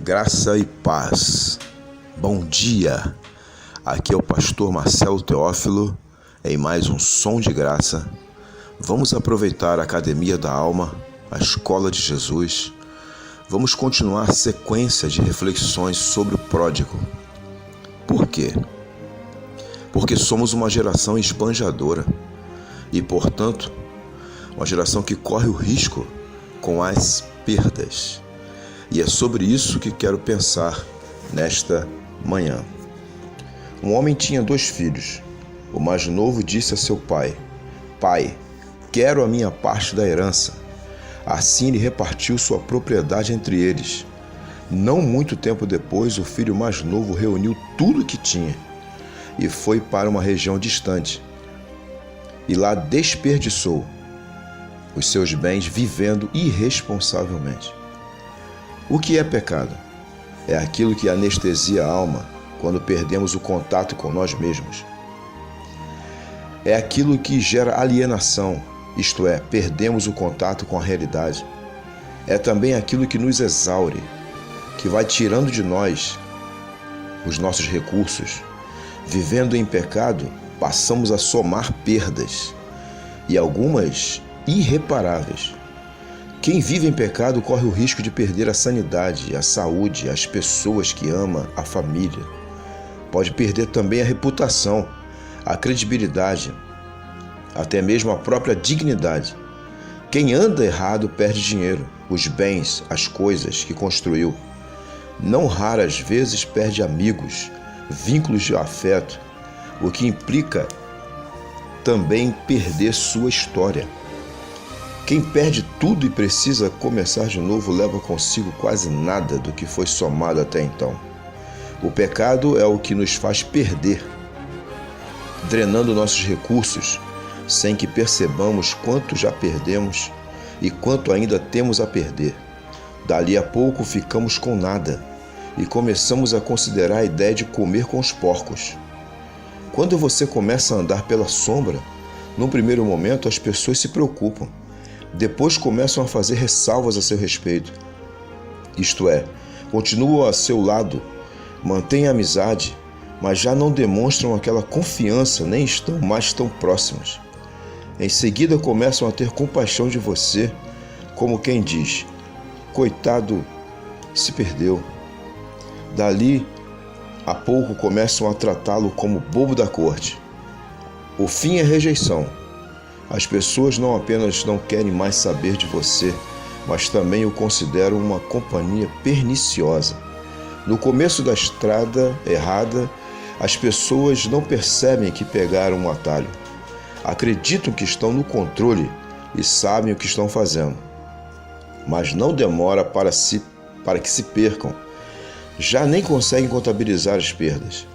Graça e paz. Bom dia. Aqui é o pastor Marcelo Teófilo em mais um Som de Graça. Vamos aproveitar a Academia da Alma, a Escola de Jesus. Vamos continuar a sequência de reflexões sobre o pródigo. Por quê? Porque somos uma geração esbanjadora e, portanto, uma geração que corre o risco com as perdas. E é sobre isso que quero pensar nesta manhã. Um homem tinha 2 filhos. O mais novo disse a seu pai: Pai, quero a minha parte da herança. Assim ele repartiu sua propriedade entre eles. Não muito tempo depois, o filho mais novo reuniu tudo o que tinha e foi para uma região distante. E lá desperdiçou os seus bens vivendo irresponsavelmente. O que é pecado? É aquilo que anestesia a alma quando perdemos o contato com nós mesmos. É aquilo que gera alienação, isto é, perdemos o contato com a realidade. É também aquilo que nos exaure, que vai tirando de nós os nossos recursos. Vivendo em pecado, passamos a somar perdas, e algumas irreparáveis. Quem vive em pecado corre o risco de perder a sanidade, a saúde, as pessoas que ama, a família. Pode perder também a reputação, a credibilidade, até mesmo a própria dignidade. Quem anda errado perde dinheiro, os bens, as coisas que construiu. Não raras vezes perde amigos, vínculos de afeto, o que implica também perder sua história. Quem perde tudo e precisa começar de novo leva consigo quase nada do que foi somado até então. O pecado é o que nos faz perder, drenando nossos recursos, sem que percebamos quanto já perdemos e quanto ainda temos a perder. Dali a pouco ficamos com nada e começamos a considerar a ideia de comer com os porcos. Quando você começa a andar pela sombra, num primeiro momento as pessoas se preocupam. Depois começam a fazer ressalvas a seu respeito. Isto é, continuam a seu lado, mantêm a amizade, mas já não demonstram aquela confiança, nem estão mais tão próximas. Em seguida começam a ter compaixão de você, como quem diz: coitado, se perdeu. Dali a pouco começam a tratá-lo como bobo da corte. O fim é rejeição. As pessoas não apenas não querem mais saber de você, mas também o consideram uma companhia perniciosa. No começo da estrada errada, as pessoas não percebem que pegaram um atalho. Acreditam que estão no controle e sabem o que estão fazendo. Mas não demora para que se percam. Já nem conseguem contabilizar as perdas.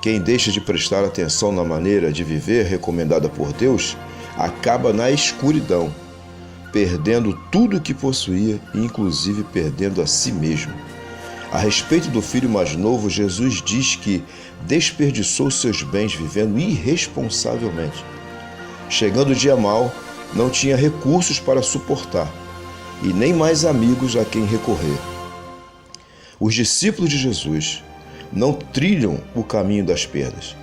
Quem deixa de prestar atenção na maneira de viver recomendada por Deus acaba na escuridão, perdendo tudo o que possuía e inclusive perdendo a si mesmo. A respeito do filho mais novo, Jesus diz que desperdiçou seus bens vivendo irresponsavelmente. Chegando o dia mau, não tinha recursos para suportar e nem mais amigos a quem recorrer. Os discípulos de Jesus não trilham o caminho das perdas.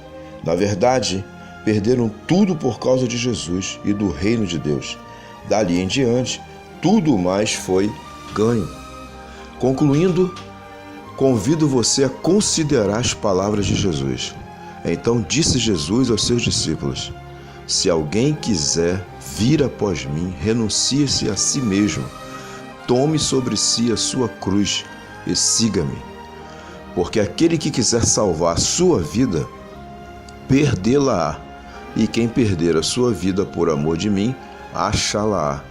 Na verdade, perderam tudo por causa de Jesus e do reino de Deus. Dali em diante, tudo mais foi ganho. Concluindo, convido você a considerar as palavras de Jesus. Então disse Jesus aos seus discípulos: se alguém quiser vir após mim, renuncie-se a si mesmo, tome sobre si a sua cruz e siga-me. Porque aquele que quiser salvar a sua vida, perdê-la-á. E quem perder a sua vida por amor de mim, achá-la-á.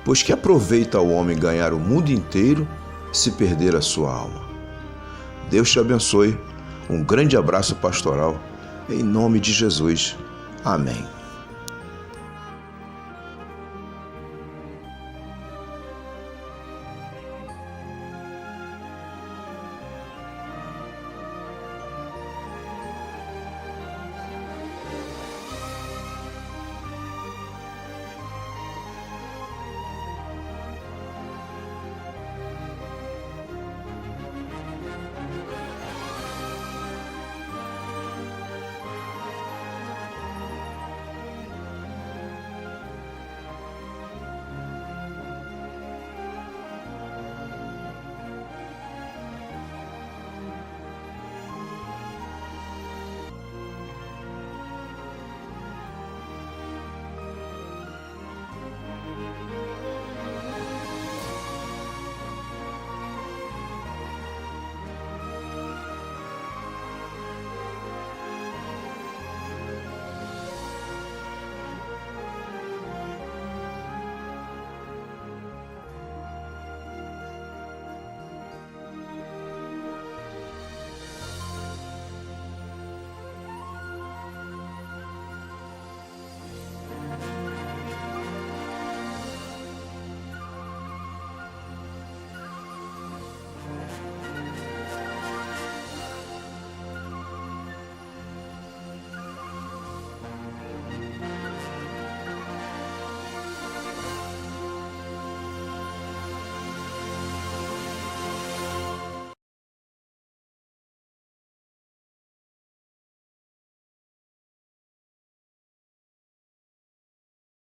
Pois que aproveita ao homem ganhar o mundo inteiro se perder a sua alma? Deus te abençoe. Um grande abraço pastoral, em nome de Jesus. Amém.